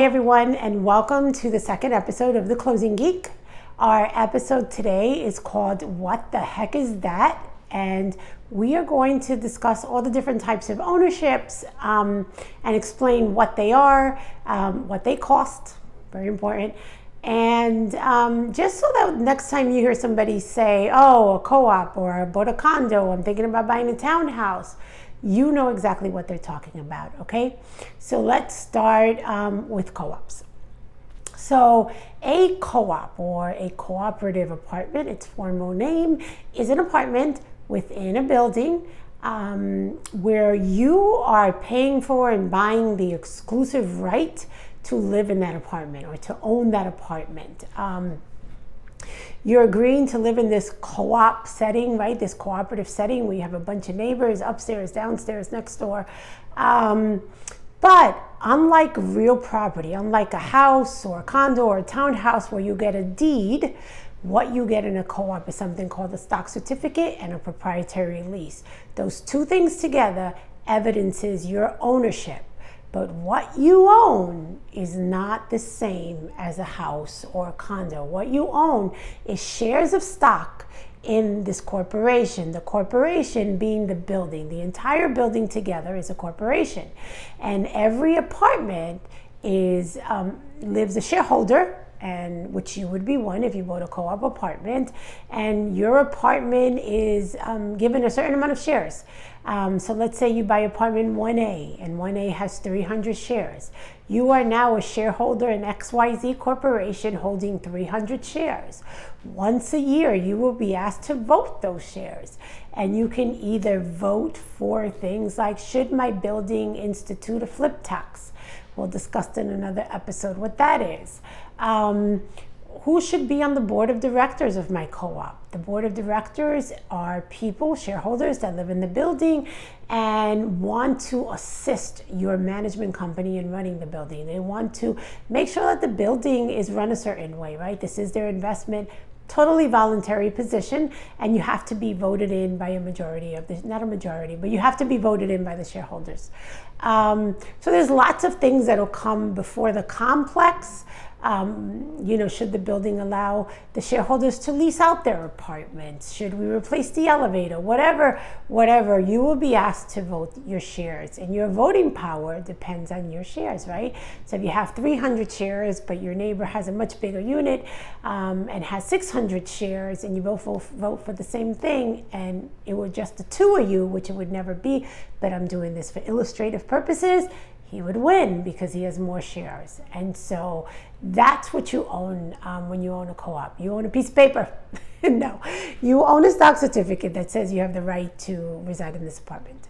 Hey everyone, and welcome to the second episode of The Closing Geek. Our episode today is called What the Heck is That? And we are going to discuss all the different types of ownerships and explain what they are, what they cost, very important, and just so that next time you hear somebody say, oh, a co-op, or I bought a condo, I'm thinking about buying a townhouse, you know exactly what they're talking about, okay? So let's start with co-ops. So a co-op, or a cooperative apartment, its formal name, is an apartment within a building where you are paying for and buying the exclusive right to live in that apartment or to own that apartment. You're agreeing to live in this co-op setting, right? This cooperative setting where you have a bunch of neighbors upstairs, downstairs, next door. But unlike real property, unlike a house or a condo or a townhouse where you get a deed, what you get in a co-op is something called a stock certificate and a proprietary lease. Those two things together evidences your ownership. But what you own is not the same as a house or a condo. What you own is shares of stock in this corporation. The corporation being the building. The entire building together is a corporation. And every apartment is lives a shareholder, and which you would be one if you bought a co-op apartment, and your apartment is given a certain amount of shares. So let's say you buy apartment 1A, and 1A has 300 shares. You are now a shareholder in XYZ Corporation holding 300 shares. Once a year, you will be asked to vote those shares. And you can either vote for things like, should my building institute a flip tax? We'll discuss in another episode what that is. Who should be on the board of directors of my co-op? The board of directors are people, shareholders that live in the building and want to assist your management company in running the building. They want to make sure that the building is run a certain way, right? This is their investment, totally voluntary position, and you have to be voted in by a majority of the, not a majority, but you have to be voted in by the shareholders. So there's lots of things that'll come before the complex. Should the building allow the shareholders to lease out their apartments? Should we replace the elevator? Whatever, you will be asked to vote your shares, and your voting power depends on your shares, right? So if you have 300 shares, but your neighbor has a much bigger unit and has 600 shares, and you both vote for the same thing, and it was just the two of you, which it would never be, but I'm doing this for illustrative purposes, he would win because he has more shares. And so that's what you own when you own a co-op. You own a piece of paper. No, you own a stock certificate that says you have the right to reside in this apartment.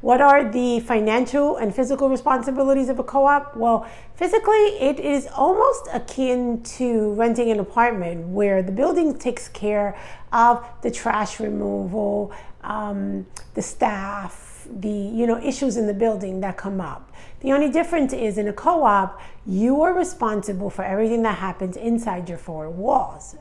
What are the financial and physical responsibilities of a co-op? Well, physically, it is almost akin to renting an apartment where the building takes care of the trash removal, the staff, the issues in the building that come up. The only difference is in a co-op, you are responsible for everything that happens inside your four walls,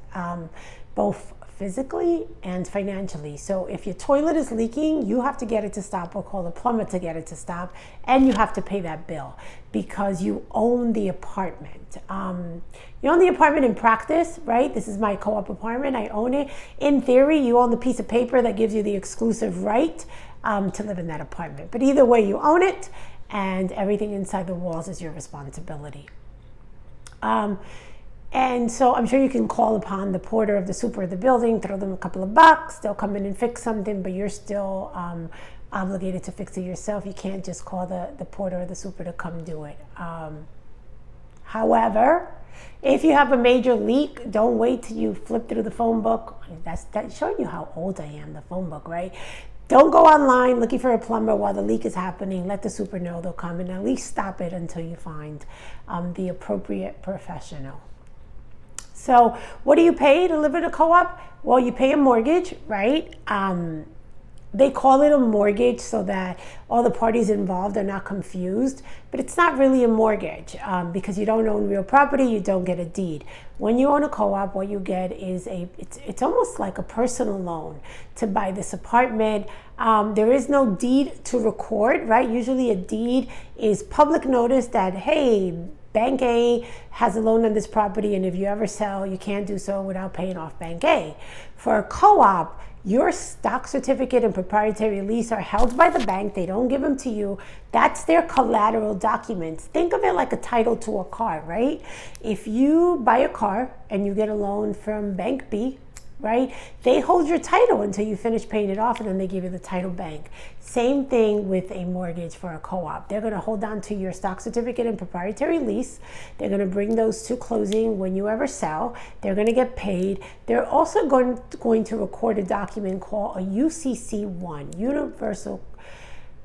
both physically and financially. So if your toilet is leaking, you have to get it to stop or call a plumber to get it to stop, and you have to pay that bill because you own the apartment. You own the apartment in practice, right? This is my co-op apartment, I own it. In theory, you own the piece of paper that gives you the exclusive right to live in that apartment. But either way, you own it, and everything inside the walls is your responsibility. And so I'm sure you can call upon the porter of the super of the building, throw them a couple of bucks, they'll come in and fix something, but you're still obligated to fix it yourself. You can't just call the porter or the super to come do it. However, if you have a major leak, don't wait till you flip through the phone book. That's showing you how old I am, the phone book, right? Don't go online looking for a plumber while the leak is happening. Let the super know, they'll come and at least stop it until you find the appropriate professional. So what do you pay to live in a co-op? Well, you pay a mortgage, right? They call it a mortgage so that all the parties involved are not confused, but it's not really a mortgage because you don't own real property, you don't get a deed. When you own a co-op, what you get is it's almost like a personal loan to buy this apartment. There is no deed to record, right? Usually a deed is public notice that, hey, Bank A has a loan on this property, and if you ever sell, you can't do so without paying off Bank A. For a co-op, your stock certificate and proprietary lease are held by the bank. They don't give them to you. That's their collateral documents. Think of it like a title to a car, right? If you buy a car and you get a loan from Bank B, right? They hold your title until you finish paying it off, and then they give you the title bank. Same thing with a mortgage for a co-op. They're going to hold on to your stock certificate and proprietary lease. They're going to bring those to closing when you ever sell. They're going to get paid. They're also going to record a document called a UCC1, Universal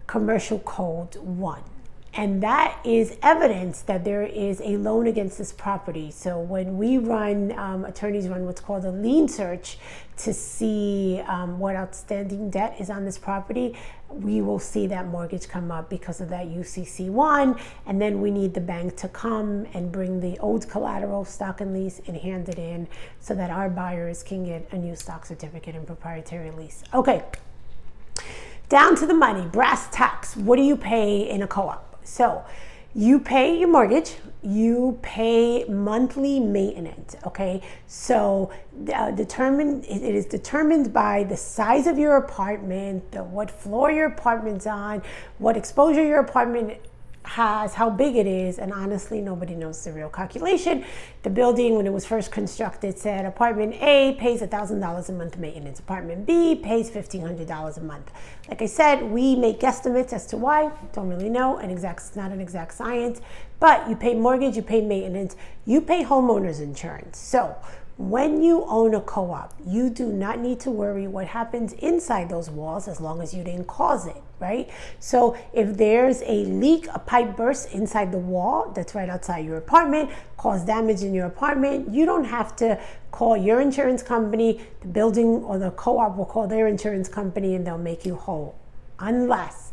Commercial Code 1. And that is evidence that there is a loan against this property. So when we run, attorneys run what's called a lien search to see what outstanding debt is on this property, we will see that mortgage come up because of that UCC1. And then we need the bank to come and bring the old collateral, stock and lease, and hand it in so that our buyers can get a new stock certificate and proprietary lease. Okay, down to the money, brass tacks. What do you pay in a co-op? So you pay your mortgage, you pay monthly maintenance, okay? So it is determined by the size of your apartment, what floor your apartment's on, what exposure your apartment has, how big it is, and honestly, nobody knows the real calculation. The building, when it was first constructed, said apartment A pays $1,000 a month maintenance, apartment B pays $1,500 a month. Like I said, we make guesstimates as to why, don't really know, it's not an exact science, but you pay mortgage, you pay maintenance, you pay homeowner's insurance. So when you own a co-op, you do not need to worry what happens inside those walls as long as you didn't cause it, right? So if there's a leak, a pipe burst inside the wall that's right outside your apartment, cause damage in your apartment, you don't have to call your insurance company. The building or the co-op will call their insurance company and they'll make you whole, unless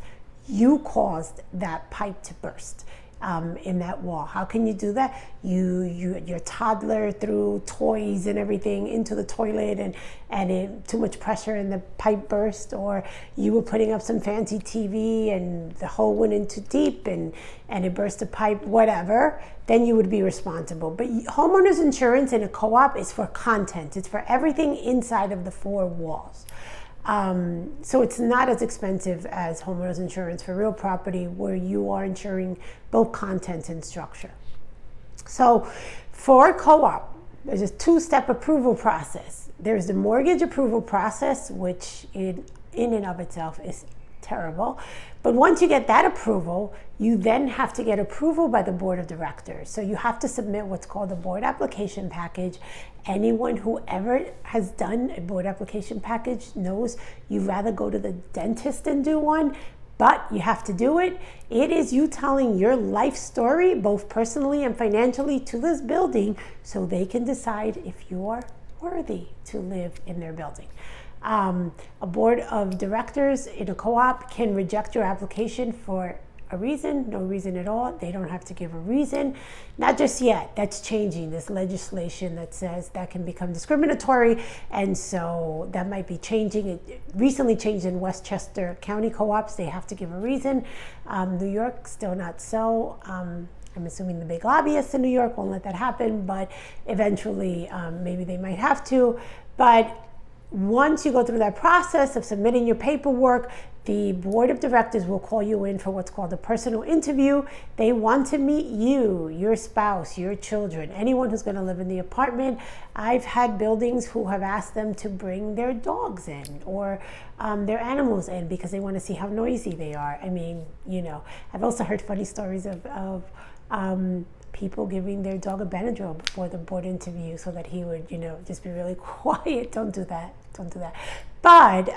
you caused that pipe to burst in that wall. How can you do that? Your toddler threw toys and everything into the toilet and too much pressure and the pipe burst, or you were putting up some fancy TV and the hole went in too deep and it burst the pipe, whatever, then you would be responsible. But homeowners insurance in a co-op is for content. It's for everything inside of the four walls. So it's not as expensive as homeowners insurance for real property, where you are insuring both content and structure. So for a co-op, there's a two-step approval process. There's the mortgage approval process, which in and of itself is terrible. But once you get that approval, you then have to get approval by the board of directors. So you have to submit what's called a board application package. Anyone who ever has done a board application package knows you'd rather go to the dentist than do one, but you have to do it. It is you telling your life story, both personally and financially, to this building so they can decide if you are worthy to live in their building. A board of directors in a co-op can reject your application for a reason, no reason at all. They don't have to give a reason. Not just yet. That's changing. This legislation that says that can become discriminatory, and so that might be changing. It recently changed in Westchester County co-ops. They have to give a reason. New York, still not so. I'm assuming the big lobbyists in New York won't let that happen, but eventually maybe they might have to. But once you go through that process of submitting your paperwork, the board of directors will call you in for what's called a personal interview. They want to meet you, your spouse, your children, anyone who's going to live in the apartment. I've had buildings who have asked them to bring their dogs in or their animals in because they want to see how noisy they are. I mean, I've also heard funny stories of people giving their dog a Benadryl before the board interview so that he would, just be really quiet. Don't do that. But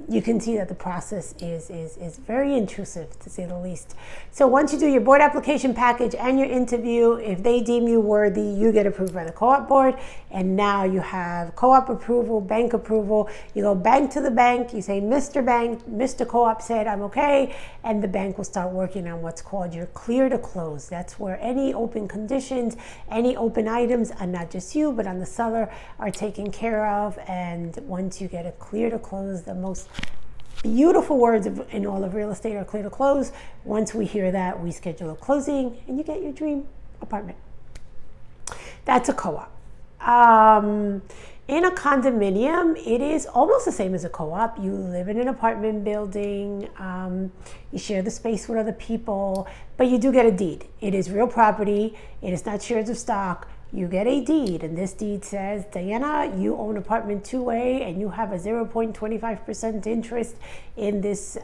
you can see that the process is very intrusive, to say the least. So once you do your board application package and your interview, if they deem you worthy, you get approved by the co-op board. And now you have co-op approval, bank approval. You go bank to the bank, you say, Mr. Bank, Mr. Co-op said I'm okay. And the bank will start working on what's called your clear to close. That's where any open conditions, any open items, and not just you, but on the seller, are taken care of. And once you get a clear to close, the most beautiful words in all of real estate are clear to close. Once we hear that, we schedule a closing and you get your dream apartment. That's a co-op. In a condominium, it is almost the same as a co-op. You live in an apartment building, you share the space with other people, but you do get a deed. It is real property. It is not shares of stock. You get a deed, and this deed says, Diana, you own apartment 2A, and you have a 0.25% interest in this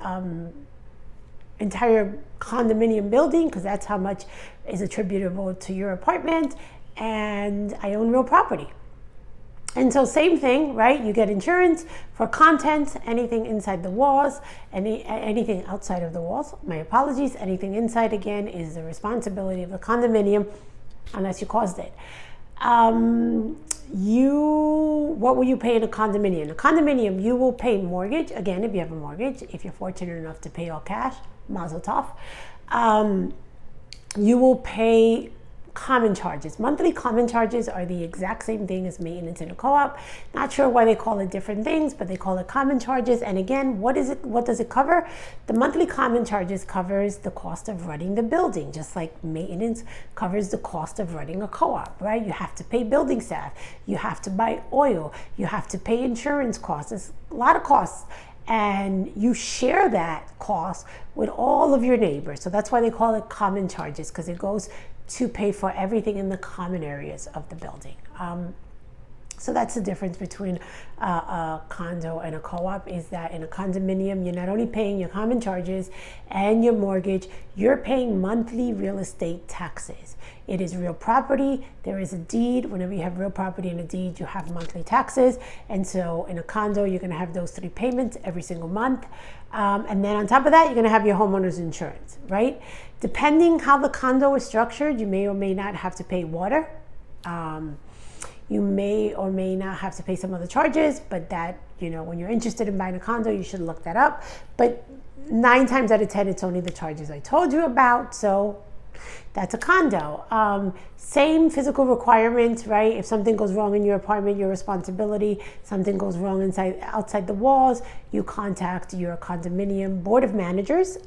entire condominium building, because that's how much is attributable to your apartment, and I own real property. And so same thing, right? You get insurance for contents, anything inside the walls, anything outside of the walls. My apologies. Anything inside, again, is the responsibility of the condominium, unless you caused it. What will you pay in a condominium? In a condominium, you will pay mortgage. Again, if you have a mortgage, if you're fortunate enough to pay all cash, mazel tov. You will pay common charges. Monthly common charges are the exact same thing as maintenance in a co-op. Not sure why they call it different things, but they call it common charges. And again, what does it cover? The monthly common charges covers the cost of running the building, just like maintenance covers the cost of running a co-op, right? You have to pay building staff, you have to buy oil, you have to pay insurance costs. There's a lot of costs. And you share that cost with all of your neighbors. So that's why they call it common charges, because it goes to pay for everything in the common areas of the building. So that's the difference between a condo and a co-op, is that in a condominium, you're not only paying your common charges and your mortgage, you're paying monthly real estate taxes. It is real property. There is a deed. Whenever you have real property and a deed, you have monthly taxes. And so in a condo, you're going to have those 3 payments every single month. And then on top of that, you're going to have your homeowner's insurance, right? Depending how the condo is structured, you may or may not have to pay water. You may or may not have to pay some other charges, but that, when you're interested in buying a condo, you should look that up. But 9 times out of 10, it's only the charges I told you about. So that's a condo. Same physical requirements, right? If something goes wrong in your apartment, your responsibility. Something goes wrong outside the walls, you contact your condominium board of managers,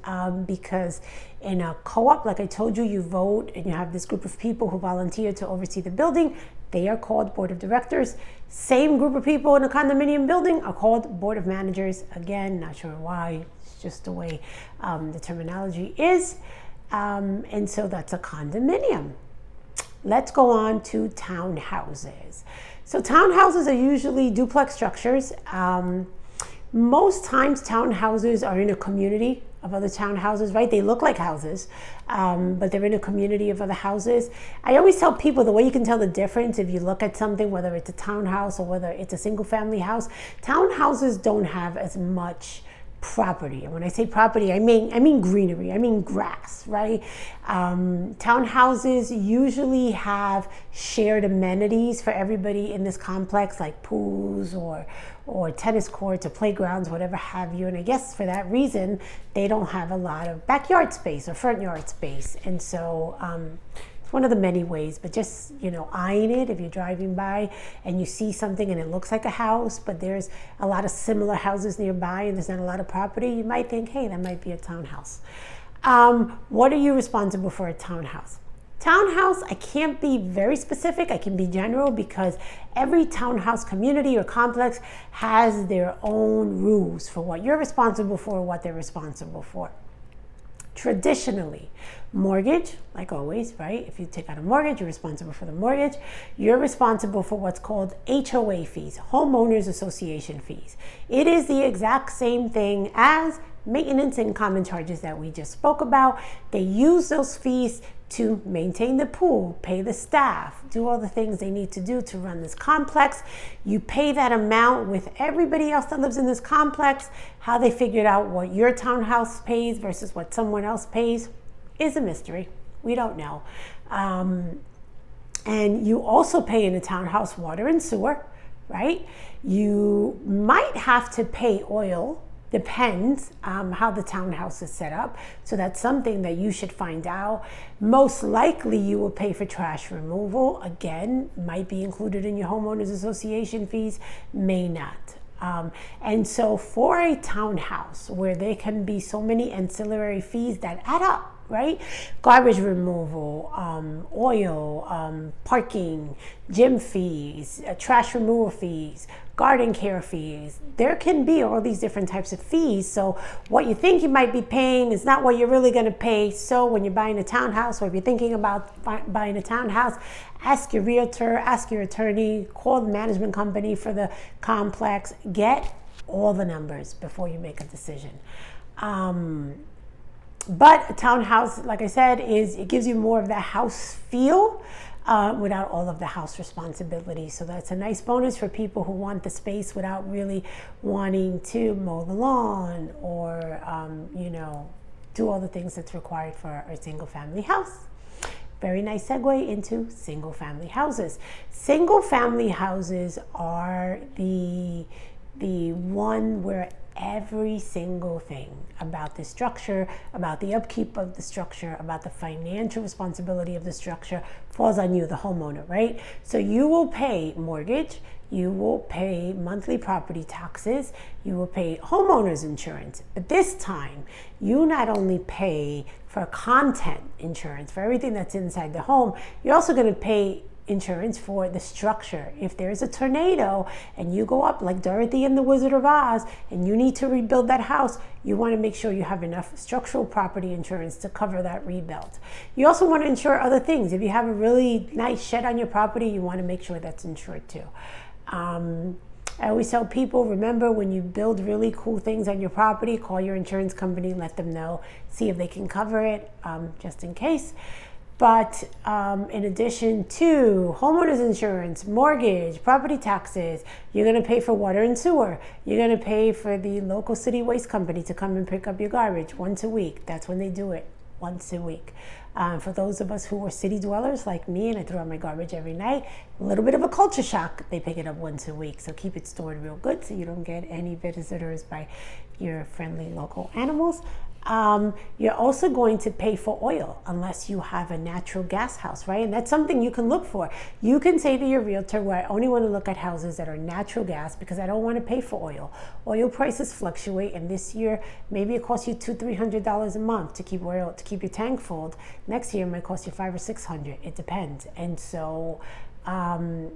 because in a co-op, like I told you, you vote and you have this group of people who volunteer to oversee the building. They are called board of directors. Same group of people in a condominium building are called board of managers. Again, not sure why, it's just the way the terminology is. And so that's a condominium. Let's go on to townhouses. So townhouses are usually duplex structures. Most times townhouses are in a community of other townhouses, right? They look like houses, but they're in a community of other houses. I always tell people the way you can tell the difference if you look at something, whether it's a townhouse or whether it's a single family house, townhouses don't have as much property. And when I say property, I mean greenery, I mean grass, right? Townhouses usually have shared amenities for everybody in this complex, like pools or tennis courts or playgrounds, whatever have you. And I guess for that reason, they don't have a lot of backyard space or front yard space. And so it's one of the many ways, but just, eyeing it, if you're driving by and you see something and it looks like a house, but there's a lot of similar houses nearby and there's not a lot of property, you might think, hey, that might be a townhouse. What are you responsible for a townhouse? Townhouse, I can't be very specific. I can be general because every townhouse community or complex has their own rules for what you're responsible for, what they're responsible for. Traditionally, mortgage, like always, right? If you take out a mortgage, you're responsible for the mortgage. You're responsible for what's called HOA fees, homeowners association fees. It is the exact same thing as maintenance and common charges that we just spoke about. They use those fees to maintain the pool, pay the staff, do all the things they need to do to run this complex. You pay that amount with everybody else that lives in this complex. How they figured out what your townhouse pays versus what someone else pays is a mystery. We don't know. And you also pay in a townhouse water and sewer, right? You might have to pay oil. Depends how the townhouse is set up. So that's something that you should find out. Most likely you will pay for trash removal. Again, might be included in your homeowners association fees, may not. And so for a townhouse where there can be so many ancillary fees that add up, right? Garbage removal, oil, parking, gym fees, trash removal fees, garden care fees. There can be all these different types of fees. So what you think you might be paying is not what you're really going to pay. So when you're buying a townhouse, or if you're thinking about buying a townhouse, ask your realtor, ask your attorney, call the management company for the complex, get all the numbers before you make a decision. But a townhouse, like I said, it gives you more of that house feel without all of the house responsibility. So that's a nice bonus for people who want the space without really wanting to mow the lawn or, do all the things that's required for a single family house. Very nice segue into single family houses. Single family houses are the one where every single thing about the structure, about the upkeep of the structure, about the financial responsibility of the structure falls on you, the homeowner, right? So you will pay mortgage, you will pay monthly property taxes, you will pay homeowners insurance. But this time, you not only pay for content insurance, for everything that's inside the home, you're also going to pay insurance for the structure. If there's a tornado and you go up like Dorothy and the Wizard of Oz and you need to rebuild that house, you want to make sure you have enough structural property insurance to cover that rebuild. You also want to insure other things. If you have a really nice shed on your property, you want to make sure that's insured too. I always tell people, remember, when you build really cool things on your property, call your insurance company, let them know, see if they can cover it, just in case. But in addition to homeowners insurance, mortgage, property taxes, you're going to pay for water and sewer. You're going to pay for the local city waste company to come and pick up your garbage once a week. That's when they do it, once a week. For those of us who were city dwellers like me, and I throw out my garbage every night, a little bit of a culture shock. They pick it up once a week. So keep it stored real good so you don't get any visitors by your friendly local animals. You're also going to pay for oil unless you have a natural gas house, right? And that's something you can look for. You can say to your realtor, well, I only want to look at houses that are natural gas because I don't want to pay for oil. Oil prices fluctuate, and this year maybe it costs you $200-300 a month to keep oil, to keep your tank filled. Next year it might cost you $500 or $600. It depends. And so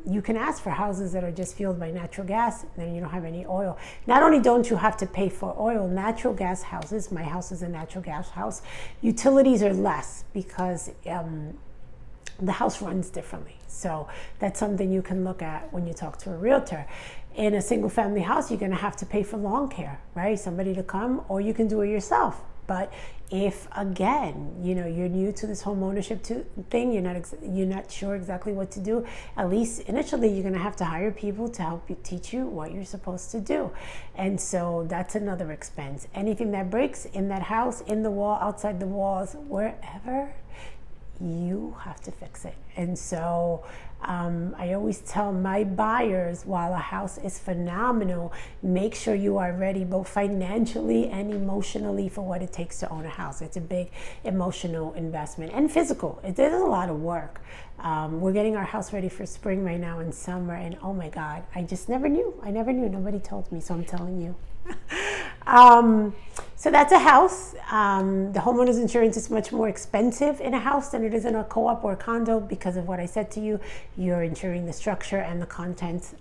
you can ask for houses that are just fueled by natural gas, and then you don't have any oil. Not only don't you have to pay for oil, natural gas houses, my house is a natural gas house, utilities are less because the house runs differently. So that's something you can look at when you talk to a realtor. In a single family house, you're going to have to pay for lawn care, right? Somebody to come, or you can do it yourself. But if, again, you're new to this home ownership thing, you're not sure exactly what to do, at least initially you're going to have to hire people to help you, teach you what you're supposed to do. And so that's another expense. Anything that breaks in that house, in the wall, outside the walls, wherever, you have to fix it. And so I always tell my buyers, while a house is phenomenal, make sure you are ready both financially and emotionally for what it takes to own a house. It's a big emotional investment and physical. It is a lot of work. We're getting our house ready for spring right now and summer, and oh my God, I just never knew. Nobody told me, so I'm telling you. So that's a house. The homeowner's insurance is much more expensive in a house than it is in a co-op or a condo because of what I said to you. You're insuring the structure and the contents.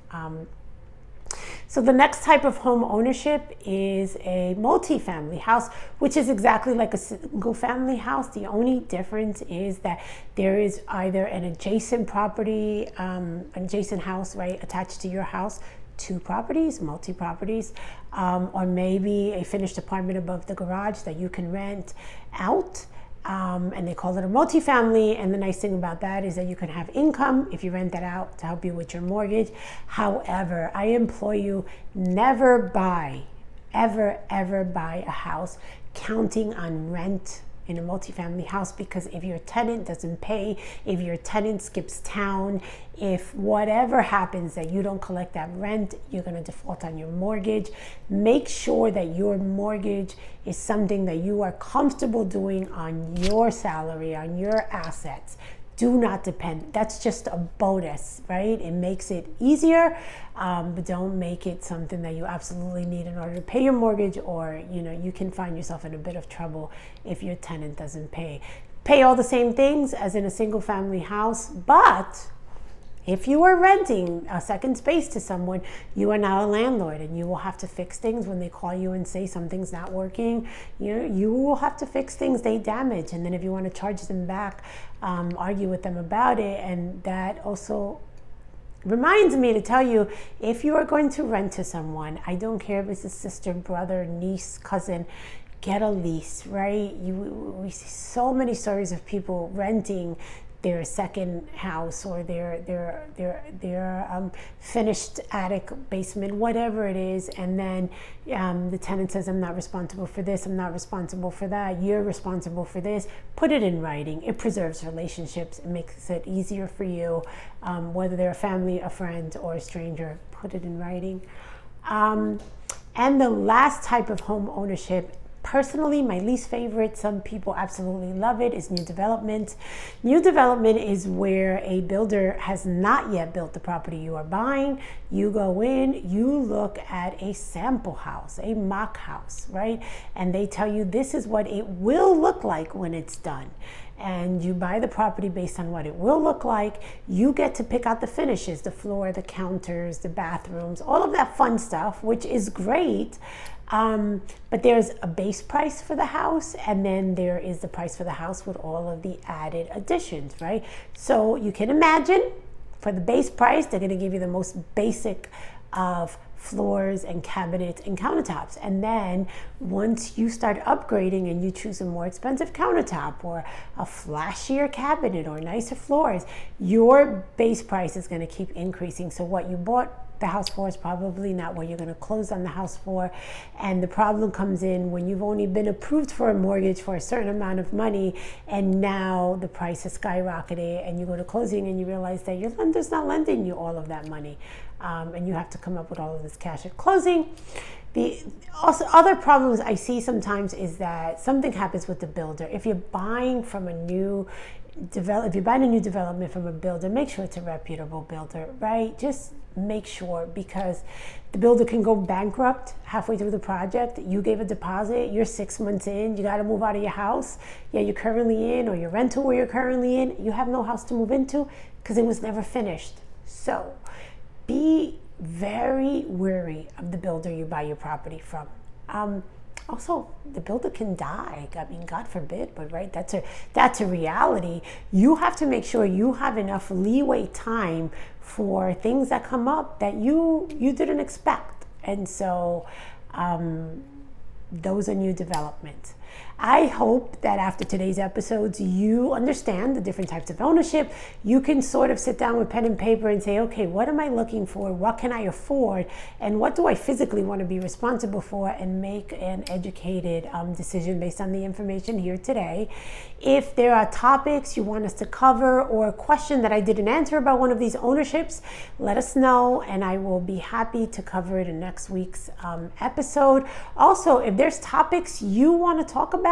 So the next type of home ownership is a multi-family house, which is exactly like a single family house. The only difference is that there is either an adjacent property, an adjacent house, right, attached to your house, 2 properties, multi-properties, or maybe a finished apartment above the garage that you can rent out. And they call it a multifamily. And the nice thing about that is that you can have income if you rent that out to help you with your mortgage. However, I implore you, never buy, ever buy a house counting on rent in a multifamily house, because if your tenant doesn't pay, if your tenant skips town, if whatever happens that you don't collect that rent, you're going to default on your mortgage. Make sure that your mortgage is something that you are comfortable doing on your salary, on your assets. Do not depend. That's just a bonus, right? It makes it easier, but don't make it something that you absolutely need in order to pay your mortgage, or you can find yourself in a bit of trouble if your tenant doesn't pay. Pay all the same things as in a single family house, but if you are renting a second space to someone, you are now a landlord, and you will have to fix things when they call you and say something's not working. You will have to fix things they damage, and then if you want to charge them back, argue with them about it. And that also reminds me to tell you, if you are going to rent to someone, I don't care if it's a sister, brother, niece, cousin, get a lease, right? We see so many stories of people renting their second house or their finished attic, basement, whatever it is, and then the tenant says, I'm not responsible for this, I'm not responsible for that, you're responsible for this. Put it in writing. It preserves relationships. It makes it easier for you, whether they're a family, a friend, or a stranger. Put it in writing. And the last type of home ownership, personally, my least favorite, some people absolutely love it, is new development. New development is where a builder has not yet built the property you are buying. You go in, you look at a sample house, a mock house, right? And they tell you this is what it will look like when it's done. And you buy the property based on what it will look like. You get to pick out the finishes, the floor, the counters, the bathrooms, all of that fun stuff, which is great. But there's a base price for the house, and then there is the price for the house with all of the added additions, right? So you can imagine, for the base price, they're going to give you the most basic of floors and cabinets and countertops. And then once you start upgrading and you choose a more expensive countertop or a flashier cabinet or nicer floors, your base price is going to keep increasing. So what you bought the house for is probably not what you're going to close on the house for. And the problem comes in when you've only been approved for a mortgage for a certain amount of money, and now the price has skyrocketed, and you go to closing and you realize that your lender's not lending you all of that money, and you have to come up with all of this cash at closing. The also other problems I see sometimes is that something happens with the builder. If you're buying from a new if you're buying a new development from a builder, make sure it's a reputable builder, right? Just make sure, because the builder can go bankrupt halfway through the project. You gave a deposit, you're 6 months in, you got to move out of your house you're currently in, or your rental where you're currently in, you have no house to move into because it was never finished. So be very wary of the builder you buy your property from. Also, the builder can die. I mean, God forbid, but right, that's a reality. You have to make sure you have enough leeway time for things that come up that you didn't expect. And so those are new developments. I hope that after today's episodes, you understand the different types of ownership. You can sort of sit down with pen and paper and say, okay, what am I looking for? What can I afford? And what do I physically want to be responsible for? And make an educated decision based on the information here today. If there are topics you want us to cover, or a question that I didn't answer about one of these ownerships, let us know, and I will be happy to cover it in next week's episode. Also, if there's topics you want to talk about,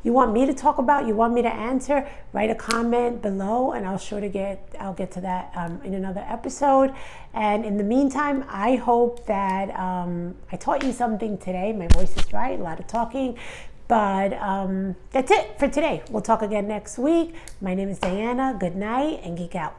you want me to talk about, you want me to answer, write a comment below, and I'll get to that in another episode. And in the meantime, I hope that I taught you something today. My voice is dry, a lot of talking, but that's it for today. We'll talk again next week. My name is Diana. Good night, and geek out.